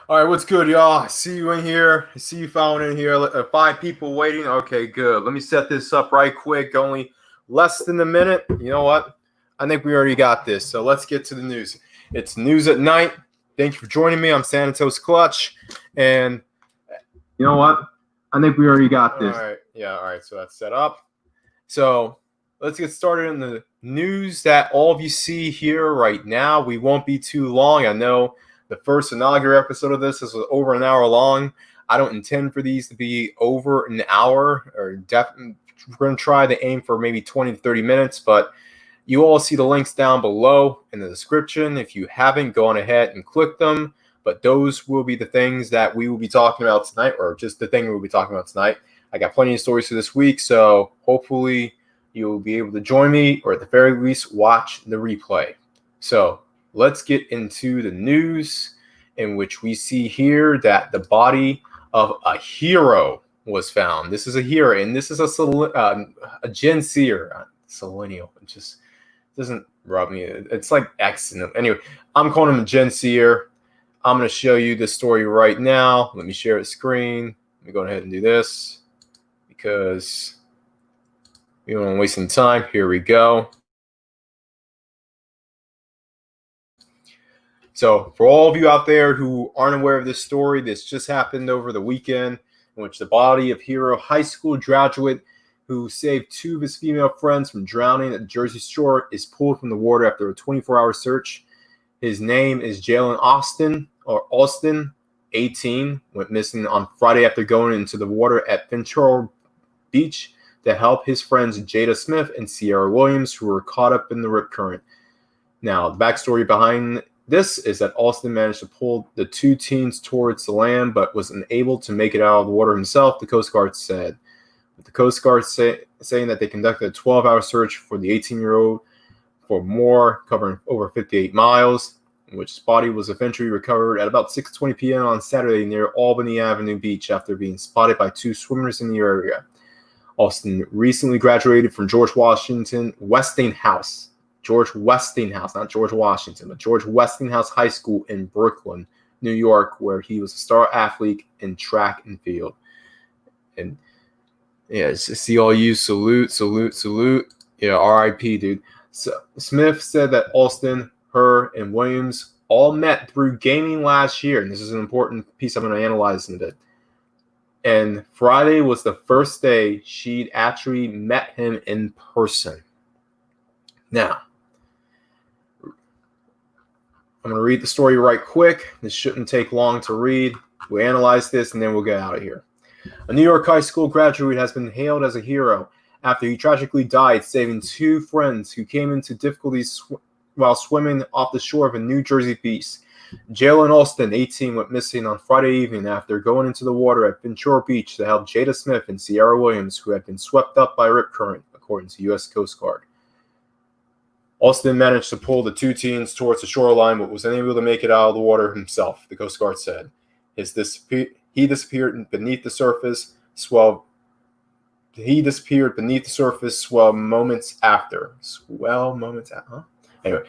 All right, what's good, y'all? I see you in here. I see you following in here. 5 people waiting. Okay, good. Let me set this up right quick. Only less than a minute. You know what? I think we already got this. So let's get to the news. It's news at night. Thank you for joining me. I'm Sanitos Clutch. And you know what? I think we already got this. All right. Yeah, all right. So that's set up. So let's get started in the news that all of you see here right now. We won't be too long. I know the first inaugural episode of this was over an hour long. I don't intend for these to be over an hour, or definitely we're going to try to aim for maybe 20 to 30 minutes, but you all see the links down below in the description. If you haven't, go on ahead and click them. But those will be the things that we will be talking about tonight, or just the thing we'll be talking about tonight. I got plenty of stories for this week, so hopefully you'll be able to join me, or at the very least, watch the replay. So let's get into the news, in which we see here that the body of a hero was found. This is a hero, and this is a Gen Seer, Selenial. It just doesn't rub me. It's like X. Anyway, I'm calling him a Gen Seer. I'm going to show you this story right now. Let me share the screen. Let me go ahead and do this because we don't want to waste some time. Here we go. So for all of you out there who aren't aware of this story, this just happened over the weekend, in which the body of hero high school graduate who saved 2 of his female friends from drowning at the Jersey Shore is pulled from the water after a 24-hour search. His name is Jalan Alston, 18, went missing on Friday after going into the water at Ventura Beach to help his friends Jada Smith and Sierra Williams, who were caught up in the rip current. Now, the backstory behind this is that Alston managed to pull the 2 teens towards the land, but was unable to make it out of the water himself, the Coast Guard said. With the Coast Guard saying that they conducted a 12-hour search for the 18-year-old for more, covering over 58 miles, in which his body was eventually recovered at about 6:20 p.m. on Saturday near Albany Avenue Beach after being spotted by 2 swimmers in the area. Alston recently graduated from George Westinghouse, not George Washington, but George Westinghouse High School in Brooklyn, New York, where he was a star athlete in track and field. And yeah, see all you, salute. Yeah, R.I.P., dude. So Smith said that Alston, her, and Williams all met through gaming last year, and this is an important piece I'm going to analyze in a bit. And Friday was the first day she'd actually met him in person. Now, I'm going to read the story right quick. This shouldn't take long to read. We'll analyze this, and then we'll get out of here. A New York high school graduate has been hailed as a hero after he tragically died saving 2 friends who came into difficulties while swimming off the shore of a New Jersey beach. Jalan Alston, 18, went missing on Friday evening after going into the water at Ventura Beach to help Jada Smith and Sierra Williams, who had been swept up by a rip current, according to U.S. Coast Guard. Alston managed to pull the 2 teens towards the shoreline, but was unable to make it out of the water himself, the Coast Guard said. He disappeared beneath the surface, moments after. Anyway,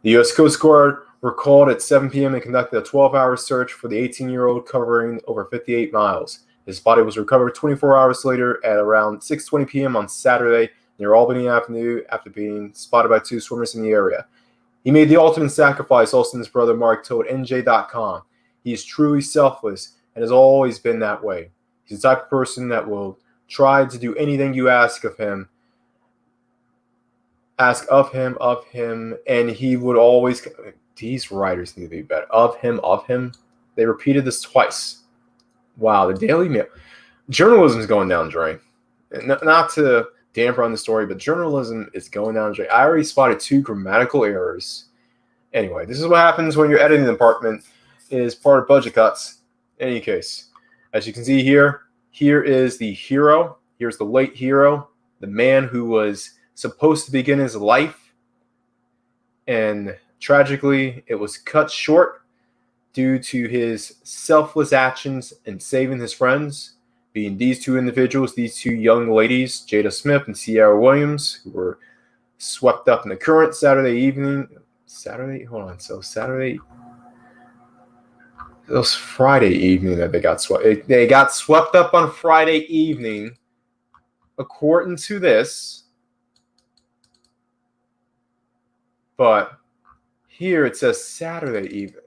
the U.S. Coast Guard were called at 7 p.m. and conducted a 12-hour search for the 18-year-old covering over 58 miles. His body was recovered 24 hours later at around 6:20 p.m. on Saturday near Albany Avenue after being spotted by 2 swimmers in the area. He made the ultimate sacrifice, Alston's brother Mark told NJ.com. He is truly selfless and has always been that way. He's the type of person that will try to do anything you ask of him, and he would always. These writers need to be better. Of him. They repeated this twice. Wow, the Daily Mail. Journalism is going down the drain. Not to damper on the story, but journalism is going down the drain. I already spotted 2 grammatical errors. Anyway, this is what happens when your editing department is part of budget cuts. In any case, as you can see here is the hero. Here's the late hero, the man who was supposed to begin his life, and tragically, it was cut short due to his selfless actions in saving his friends, being these 2 individuals, these 2 young ladies, Jada Smith and Sierra Williams, who were swept up in the current Saturday evening. It was Friday evening that they got swept. They got swept up on Friday evening, according to this. But here it says Saturday evening.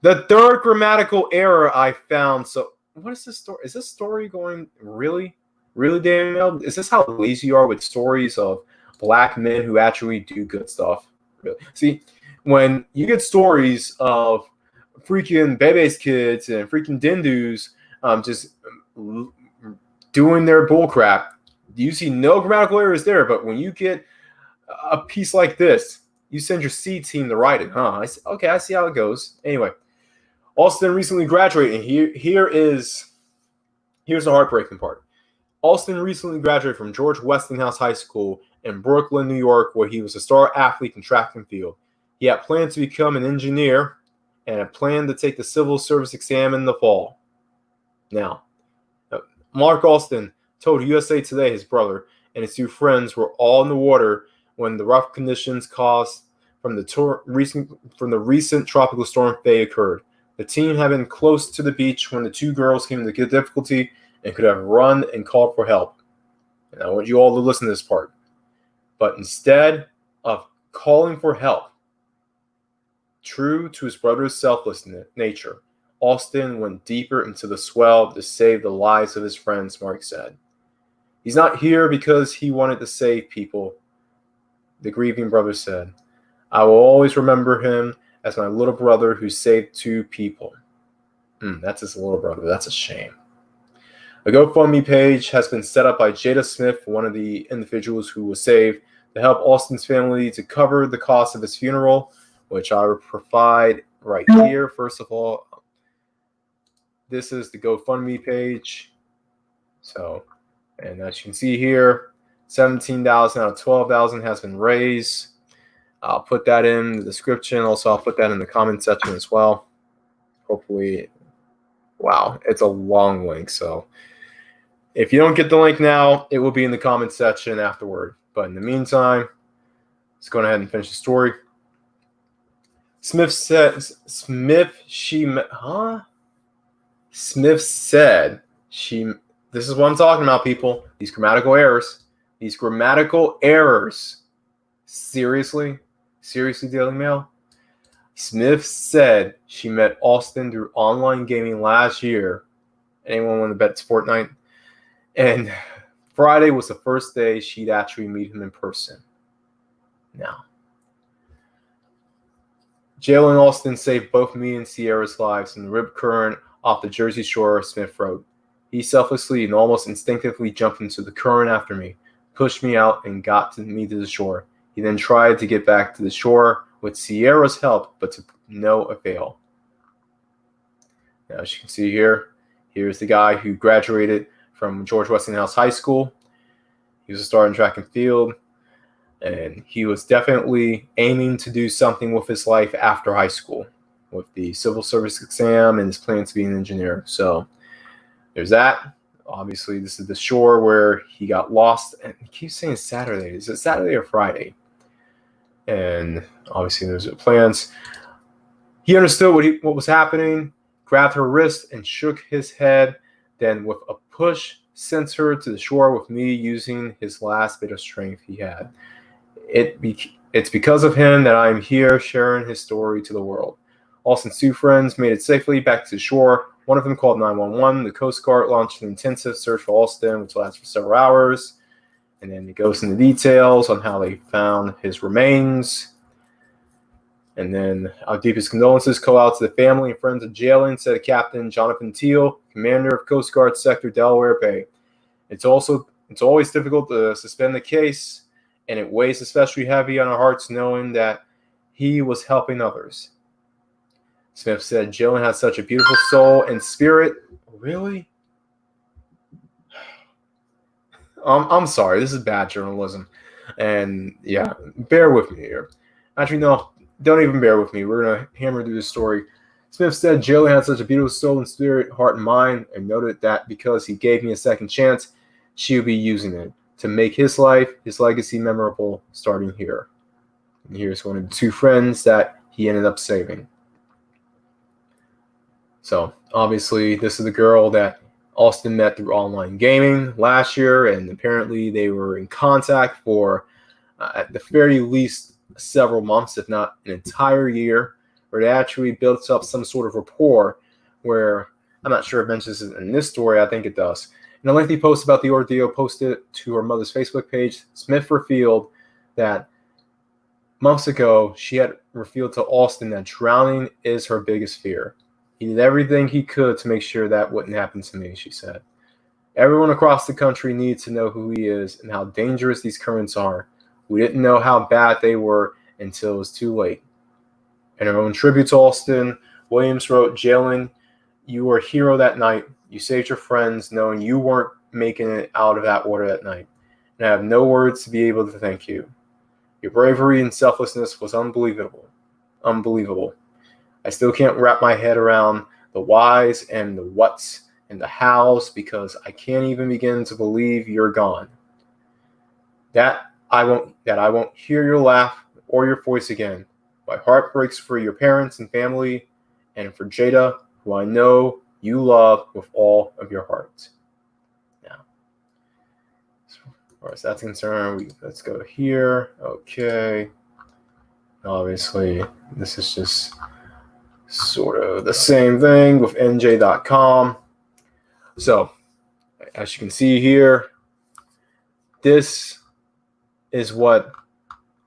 The third grammatical error I found. So what is this story? Is this story going really, Daniel? Is this how lazy you are with stories of black men who actually do good stuff? Really? See, when you get stories of freaking Bebe's kids and freaking Dindus just doing their bullcrap, you see no grammatical errors there. But when you get a piece like this, you send your C team to write it, huh? Okay, I see how it goes. Anyway, Alston recently graduated, and here's the heartbreaking part. Alston recently graduated from George Westinghouse High School in Brooklyn, New York, where he was a star athlete in track and field. He had planned to become an engineer and had planned to take the civil service exam in the fall. Now, Mark Alston told USA Today his brother and his two friends were all in the water when the rough conditions caused from the recent tropical storm Faye occurred. The team had been close to the beach when the two girls came into difficulty and could have run and called for help. And I want you all to listen to this part. But instead of calling for help, true to his brother's selfless nature, Alston went deeper into the swell to save the lives of his friends, Mark said. He's not here because he wanted to save people, the grieving brother said. I will always remember him as my little brother who saved two people. That's his little brother. That's a shame. A GoFundMe page has been set up by Jada Smith, one of the individuals who was saved, to help Alston's family to cover the cost of his funeral, which I will provide right here. First of all, this is the GoFundMe page. So, and as you can see here, $17,000 out of $12,000 has been raised. I'll put that in the description. Also, I'll put that in the comment section as well. Hopefully, wow, it's a long link. So if you don't get the link now, it will be in the comment section afterward. But in the meantime, let's go ahead and finish the story. Smith said she, this is what I'm talking about, people. These grammatical errors. Seriously, Daily Mail? Smith said she met Alston through online gaming last year. Anyone want to bet it's Fortnite? And Friday was the first day she'd actually meet him in person. Now, Jalan and Alston saved both me and Sierra's lives in the rip current off the Jersey Shore, Smith wrote. He selflessly and almost instinctively jumped into the current after me, pushed me out, and got me to the shore. He then tried to get back to the shore with Sierra's help, but to no avail. Now, as you can see here, here's the guy who graduated from George Westinghouse High School. He was a star in track and field, and he was definitely aiming to do something with his life after high school, with the civil service exam and his plan to be an engineer. So there's that. Obviously, this is the shore where he got lost. And he keeps saying Saturday. Is it Saturday or Friday? And obviously, there's plans. He understood what was happening, grabbed her wrist, and shook his head. Then, with a push, sent her to the shore with me using his last bit of strength he had. It's because of him that I'm here sharing his story to the world. Alston's two friends made it safely back to the shore. One of them called 911. The Coast Guard launched an intensive search for Alston, which lasted for several hours. And then it goes into details on how they found his remains. And then our deepest condolences go out to the family and friends of Jalan, said Captain Jonathan Teal, commander of Coast Guard Sector Delaware Bay. It's always difficult to suspend the case, and it weighs especially heavy on our hearts knowing that he was helping others. Smith said Jalan had such a beautiful soul and spirit. Really? I'm sorry. This is bad journalism. And yeah, bear with me here. Actually, no, don't even bear with me. We're going to hammer through this story. Smith said Jalan had such a beautiful soul and spirit, heart and mind, and noted that because he gave me a second chance, she would be using it to make his life, his legacy memorable starting here. And here's one of the two friends that he ended up saving. So obviously, this is the girl that Alston met through online gaming last year, and apparently they were in contact for at the very least several months, if not an entire year, where they actually built up some sort of rapport. Where I'm not sure if it mentions it in this story. I think it does. In a lengthy post about the ordeal posted to her mother's Facebook page, Smith revealed that months ago she had revealed to Alston that drowning is her biggest fear. He did everything he could to make sure that wouldn't happen to me, she said. Everyone across the country needs to know who he is and how dangerous these currents are. We didn't know how bad they were until it was too late. In her own tribute to Alston, Williams wrote, Jalan, you were a hero that night. You saved your friends knowing you weren't making it out of that water that night. And I have no words to be able to thank you. Your bravery and selflessness was unbelievable. Unbelievable. I still can't wrap my head around the whys and the whats and the hows because I can't even begin to believe you're gone. That I won't hear your laugh or your voice again. My heart breaks for your parents and family and for Jada, who I know you love with all of your heart. Now, as far as that's concerned, let's go here. Okay. Obviously, this is just sort of the same thing with NJ.com. So, as you can see here, this is what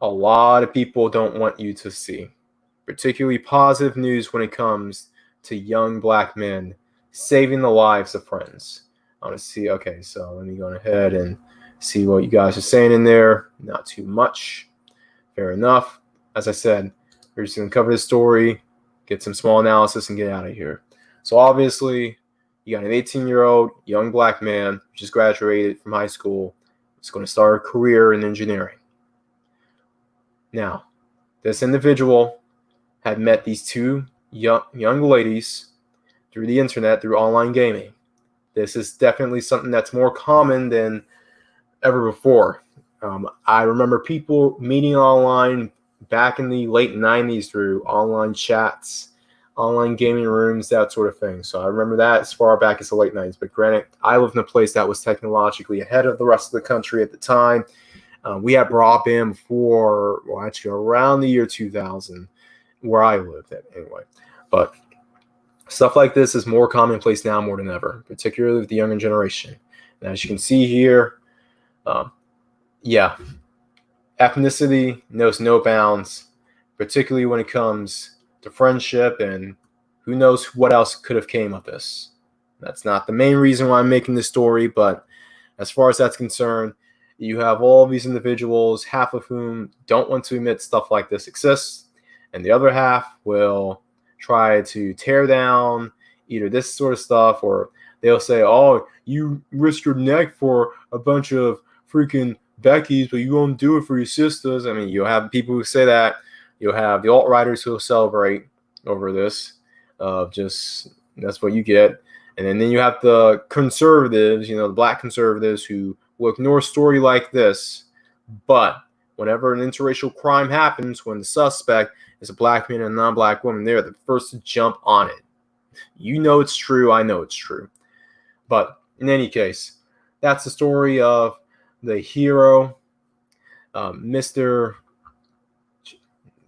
a lot of people don't want you to see, particularly positive news when it comes to young black men saving the lives of friends. I want to see, okay, so let me go ahead and see what you guys are saying in there. Not too much. Fair enough. As I said, we're just going to cover the story, get some small analysis, and get out of here. So obviously, you got an 18-year-old young black man who just graduated from high school. He's going to start a career in engineering. Now, this individual had met these two young ladies through the internet, through online gaming. This is definitely something that's more common than ever before. I remember people meeting online back in the late 90s through online chats, online gaming rooms, that sort of thing. So I remember that as far back as the late 90s. But granted, I lived in a place that was technologically ahead of the rest of the country at the time. We had broadband before, well, actually around the year 2000, where I lived at anyway. But stuff like this is more commonplace now more than ever, particularly with the younger generation. And as you can see here, ethnicity knows no bounds, particularly when it comes to friendship, and who knows what else could have came of this. That's not the main reason why I'm making this story, but as far as that's concerned, you have all these individuals, half of whom don't want to admit stuff like this exists, and the other half will try to tear down either this sort of stuff, or they'll say, oh, you risk your neck for a bunch of freaking Becky's, but you won't do it for your sisters. I mean, you'll have people who say that. You'll have the alt-righters who will celebrate over this. Just that's what you get. And then you have the conservatives, the black conservatives who will ignore a story like this. But whenever an interracial crime happens, when the suspect is a black man and a non-black woman, they're the first to jump on it. You know it's true. I know it's true. But in any case, that's the story of the hero, Mr.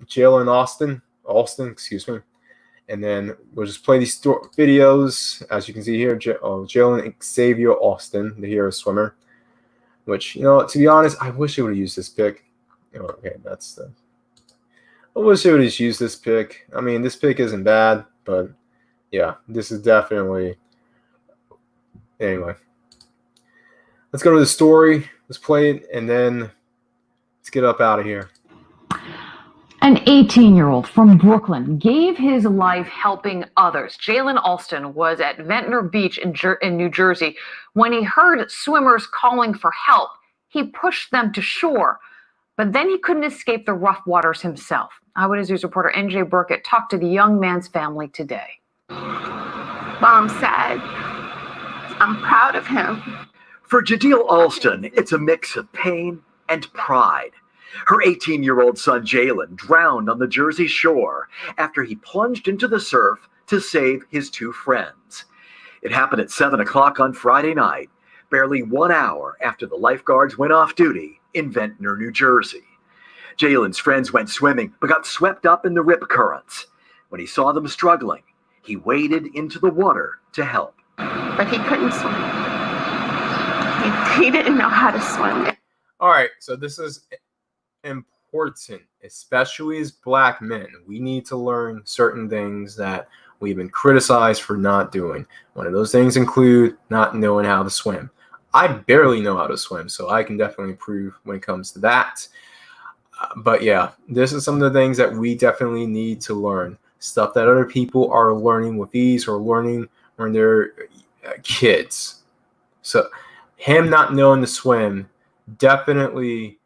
Jalan Alston, excuse me. And then we'll just play these videos. As you can see here, Jalan Xavier Alston, the hero swimmer. Which, to be honest, I wish they would have used this pic. Okay, I wish they would have used this pic. I mean, this pic isn't bad, but yeah, this is definitely. Anyway, let's go to the story. Let's play it, and then let's get up out of here. An 18-year-old from Brooklyn gave his life helping others. Jalan Alston was at Ventnor Beach in New Jersey when he heard swimmers calling for help. He pushed them to shore, but then he couldn't escape the rough waters himself. Eyewitness News reporter NJ Burkett talked to the young man's family today. Mom said, I'm proud of him. For Jadil Alston, it's a mix of pain and pride. Her 18-year-old son, Jalan, drowned on the Jersey shore after he plunged into the surf to save his two friends. It happened at 7 o'clock on Friday night, barely 1 hour after the lifeguards went off duty in Ventnor, New Jersey. Jalen's friends went swimming but got swept up in the rip currents. When he saw them struggling, he waded into the water to help. But he couldn't swim. He didn't know how to swim. All right, so this is important, especially as black men. We need to learn certain things that we've been criticized for not doing. One of those things include not knowing how to swim. I barely know how to swim, so I can definitely improve when it comes to that. But yeah, this is some of the things that we definitely need to learn. Stuff that other people are learning with ease or learning when they're kids. So him not knowing to swim definitely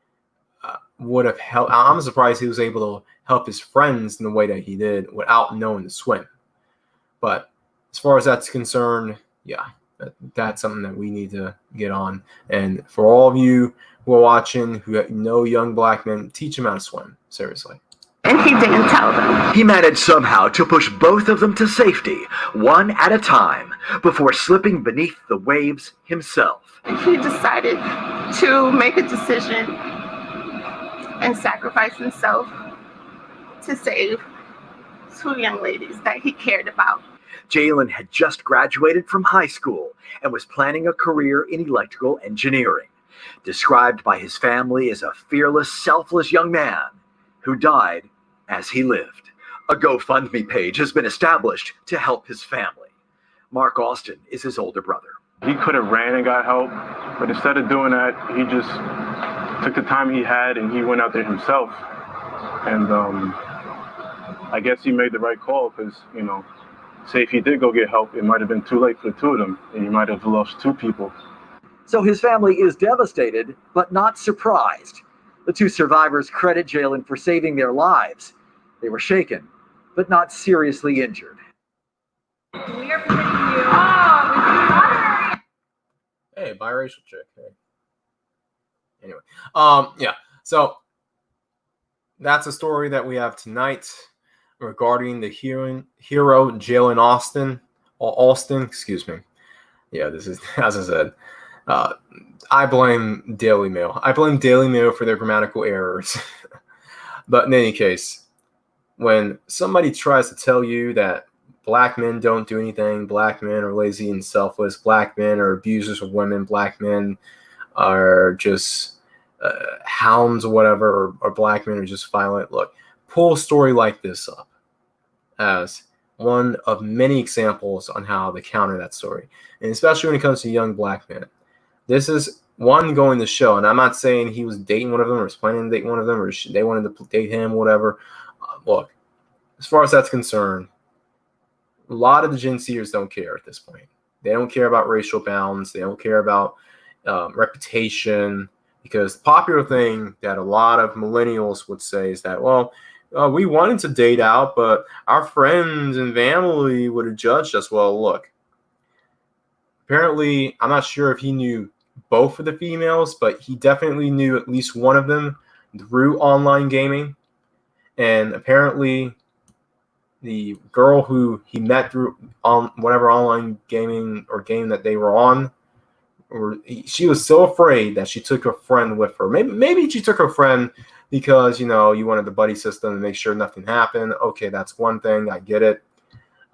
would have helped. I'm surprised he was able to help his friends in the way that he did without knowing to swim. But as far as that's concerned, yeah, that's something that we need to get on. And for all of you who are watching who know young black men, teach them how to swim. Seriously. And he didn't tell them. He managed somehow to push both of them to safety, one at a time, before slipping beneath the waves himself. He decided to make a decision and sacrifice himself to save two young ladies that he cared about. Jalen had just graduated from high school and was planning a career in electrical engineering, described by his family as a fearless, selfless young man who died as he lived. A GoFundMe page has been established to help his family. Mark Alston is his older brother. He could have ran and got help, but instead of doing that, he just took the time he had and he went out there himself. And I guess he made the right call because, say if he did go get help, it might have been too late for the two of them, and he might have lost two people. So his family is devastated, but not surprised. The two survivors credit Jalen for saving their lives. They were shaken, but not seriously injured. We are presenting you. Oh, Hey, biracial chick. Hey. Anyway, yeah. So that's a story that we have tonight regarding the hero Jalan Alston. Excuse me. Yeah, this is, as I said, I blame Daily Mail. I blame Daily Mail for their grammatical errors. But in any case, when somebody tries to tell you that black men don't do anything, black men are lazy and selfless, black men are abusers of women, black men are just hounds or whatever, or black men are just violent, look, pull a story like this up as one of many examples on how to counter that story. And especially when it comes to young black men. This is one going to show, and I'm not saying he was dating one of them or was planning to date one of them or they wanted to date him, whatever. Look, as far as that's concerned, a lot of the Gen Zers don't care at this point. They don't care about racial bounds. They don't care about reputation, because the popular thing that a lot of millennials would say is that, well, we wanted to date out, but our friends and family would have judged us. Well, look, apparently, I'm not sure if he knew both of the females, but he definitely knew at least one of them through online gaming. And apparently, the girl who he met through whatever online gaming or game that they were on, she was so afraid that she took her friend with her. Maybe she took her friend because, you wanted the buddy system to make sure nothing happened. Okay, that's one thing. I get it.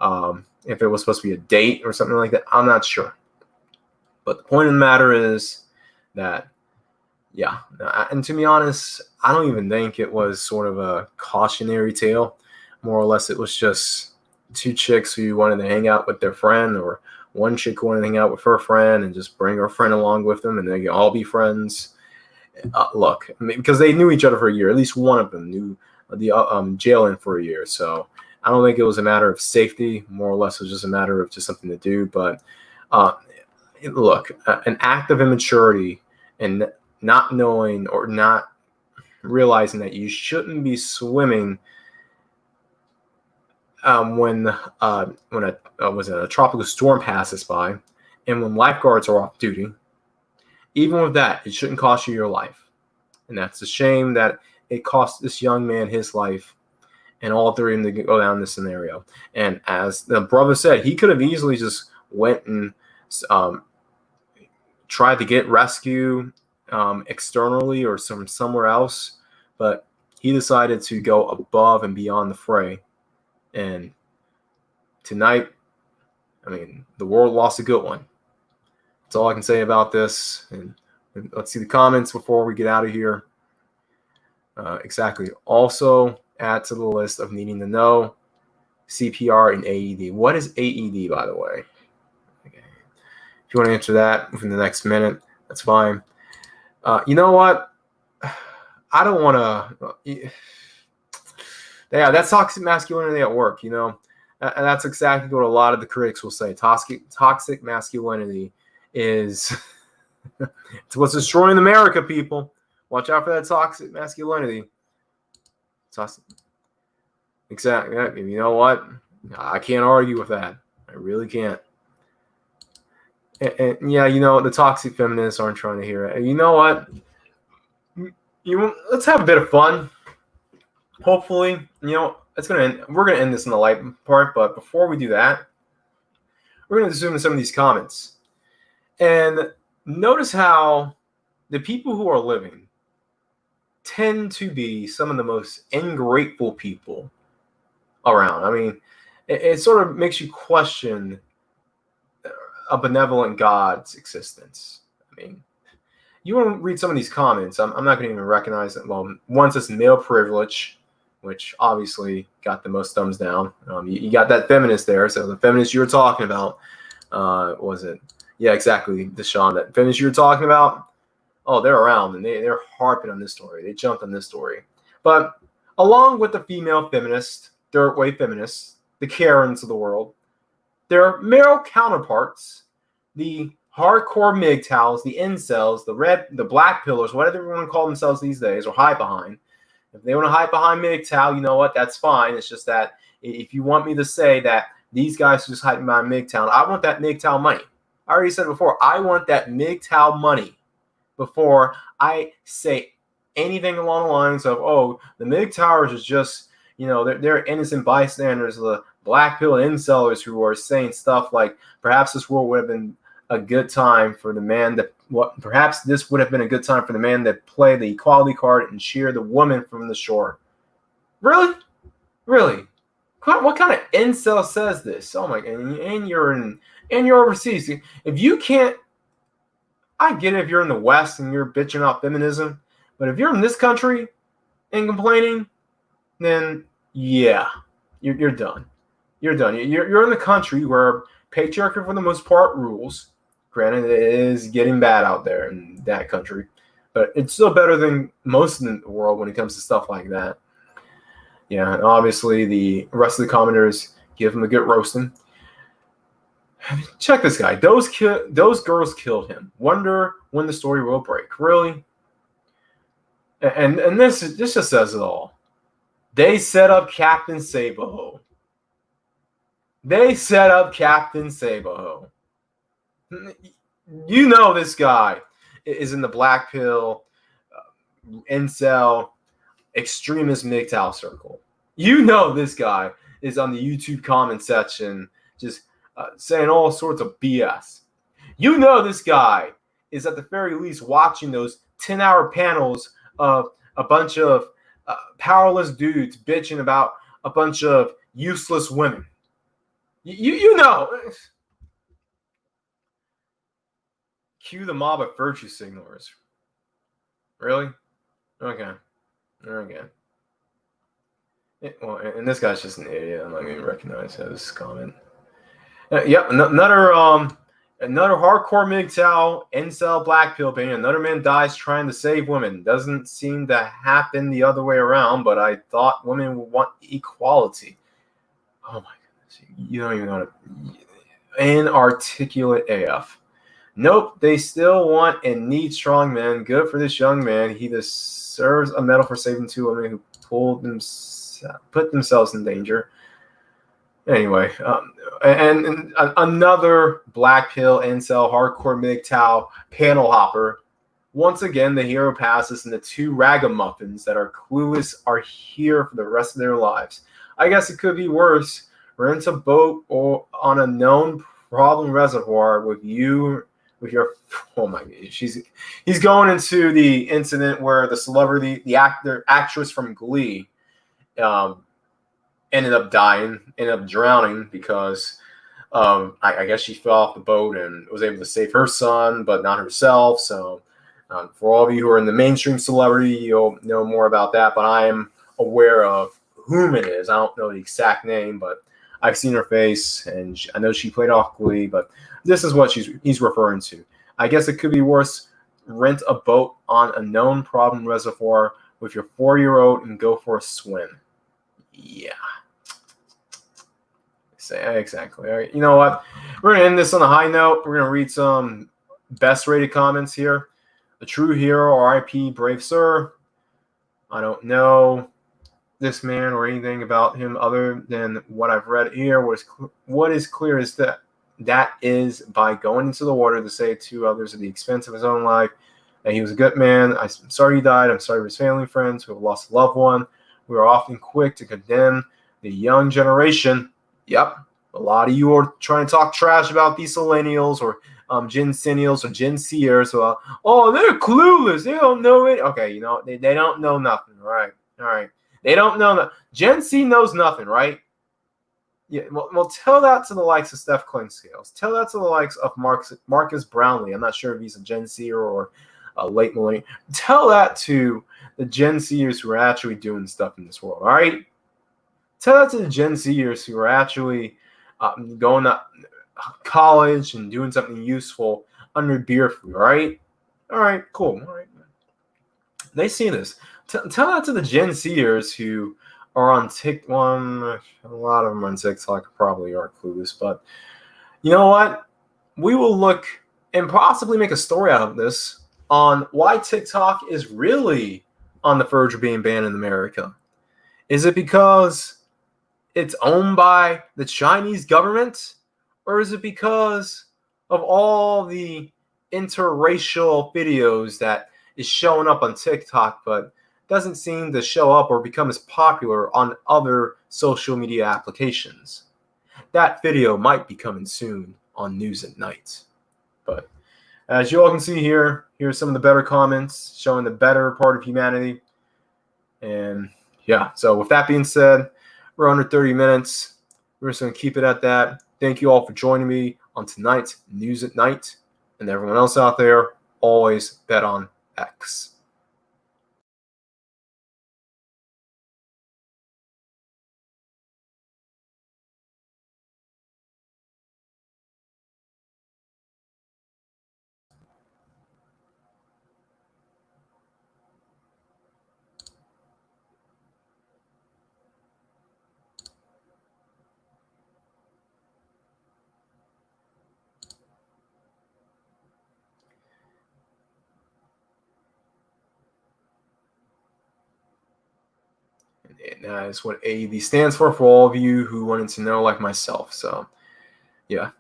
If it was supposed to be a date or something like that, I'm not sure. But the point of the matter is that, yeah, and to be honest, I don't even think it was sort of a cautionary tale. More or less, it was just two chicks who wanted to hang out with their friend, or one chick wanted to hang out with her friend and just bring her friend along with them, and they could all be friends. Look, because they knew each other for a year. At least one of them knew the Jalen for a year. So I don't think it was a matter of safety. More or less, it was just a matter of just something to do. But look, an act of immaturity and not knowing or not realizing that you shouldn't be swimming when a tropical storm passes by, and when lifeguards are off duty. Even with that, it shouldn't cost you your life, and that's a shame that it cost this young man his life. and all three of them to go down this scenario. And as the brother said, he could have easily just went and tried to get rescue externally or somewhere else, but he decided to go above and beyond the fray. And tonight, I mean, the world lost a good one. That's all I can say about this. And let's see the comments before we get out of here. Exactly. Also, add to the list of needing to know CPR and AED. What is AED, by the way? Okay. If you want to answer that within the next minute, that's fine. You know what? I don't want to. Yeah, that's toxic masculinity at work, you know. And that's exactly what a lot of the critics will say. Toxic masculinity is it's what's destroying America, people. Watch out for that toxic masculinity. Toxic. Exactly. You know what? I can't argue with that. I really can't. And yeah, you know, the toxic feminists aren't trying to hear it. And you know what? Let's have a bit of fun. Hopefully, you know, we're gonna end this in the light part, but before we do that, we're gonna zoom in some of these comments. And notice how the people who are living tend to be some of the most ungrateful people around. I mean, it sort of makes you question a benevolent God's existence. I mean, you want to read some of these comments. I'm not going to even recognize them. Well, one says male privilege, which obviously got the most thumbs down. You got that feminist there. So the feminist you were talking about, was it? Yeah, exactly, Deshaun. That feminist you were talking about, oh, they're around, and they're harping on this story. They jumped on this story. But along with the female feminists, third wave feminists, the Karens of the world, their male counterparts, the hardcore MGTOWs, the incels, the black pillars, whatever they want to call themselves these days, or hide behind. If they want to hide behind MGTOW, you know what? That's fine. It's just that if you want me to say that these guys are just hiding behind MGTOW, I want that MGTOW money. I already said before, I want that MGTOW money before I say anything along the lines of, oh, the MGTOWers is just, you know, they're innocent bystanders, the black pill incels who are saying stuff like, perhaps this world would have been a good time for the man that perhaps this would have been a good time for the man that played the equality card and cheer the woman from the shore. Really? What kind of incel says this? Oh my god! And you're overseas. If you can't, I get it if you're in the West and you're bitching about feminism, but if you're in this country and complaining, then yeah, you're done. You're done. You're in the country where patriarchy for the most part rules. Granted, it is getting bad out there in that country, but it's still better than most of the world when it comes to stuff like that. Yeah, and obviously the rest of the commenters give him a good roasting. Check this guy. Those girls killed him. Wonder when the story will break. Really? And this just says it all. They set up Captain Sabaho. You know this guy is in the black pill, incel, extremist MGTOW circle. You know this guy is on the YouTube comment section just saying all sorts of BS. You know this guy is at the very least watching those 10-hour panels of a bunch of powerless dudes bitching about a bunch of useless women. You know. Cue the mob of virtue signalers. Really? Okay. Well, and this guy's just an idiot. I'm not going to recognize his comment. Yep, another hardcore MGTOW incel black pill pain. Another man dies trying to save women. Doesn't seem to happen the other way around, but I thought women would want equality. Oh my goodness. You don't even know how to... Inarticulate AF. Nope, they still want and need strong men. Good for this young man. He deserves a medal for saving two women who put themselves in danger. Anyway, and another black pill incel hardcore MGTOW panel hopper Once again, the hero passes, and the two ragamuffins that are clueless are here for the rest of their lives. I guess it could be worse. Rent a boat or on a known problem reservoir with your oh my god, he's going into the incident where the celebrity, the actress from Glee, ended up drowning because I guess she fell off the boat and was able to save her son, but not herself. So, for all of you who are in the mainstream celebrity, you'll know more about that. But I am aware of whom it is. I don't know the exact name, but I've seen her face, and I know she played off Glee. But this is what he's referring to. I guess it could be worse. Rent a boat on a known problem reservoir with your 4-year-old and go for a swim. Yeah. Exactly. All right. You know what? We're going to end this on a high note. We're going to read some best rated comments here. A true hero, RIP, brave sir. I don't know this man or anything about him other than what I've read here. What is clear is that is by going into the water to save 2 others at the expense of his own life. And he was a good man. I'm sorry he died. I'm sorry for his family and friends who have lost a loved one. We are often quick to condemn the young generation. Yep. A lot of you are trying to talk trash about these millennials or Gen Zennials or Gen Zers. So, oh, they're clueless. They don't know it. Okay, you know, they don't know nothing. All right. They don't know that. Gen Z knows nothing, right? Yeah, well, tell that to the likes of Steph Klingscales. Tell that to the likes of Marcus Brownlee. I'm not sure if he's a Gen Zer or a late millennial. Tell that to the Gen Zers who are actually doing stuff in this world, all right? Tell that to the Gen Zers who are actually going to college and doing something useful under beer food, all right? All right, cool. All right. They see this. Tell that to the Gen Zers who are on TikTok. A lot of them on TikTok probably are clueless, but you know what? We will look and possibly make a story out of this on why TikTok is really on the verge of being banned in America. Is it because it's owned by the Chinese government, or is it because of all the interracial videos that is showing up on TikTok but doesn't seem to show up or become as popular on other social media applications? That video might be coming soon on News at Night. But as you all can see here, here's some of the better comments showing the better part of humanity. And yeah, so with that being said, we're under 30 minutes. We're just going to keep it at that. Thank you all for joining me on tonight's News at Night. And everyone else out there, always bet on X. And that is what AED stands for all of you who wanted to know, like myself. So, yeah.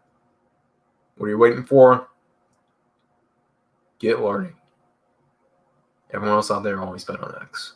What are you waiting for? Get learning. Everyone else out there, always bet on X.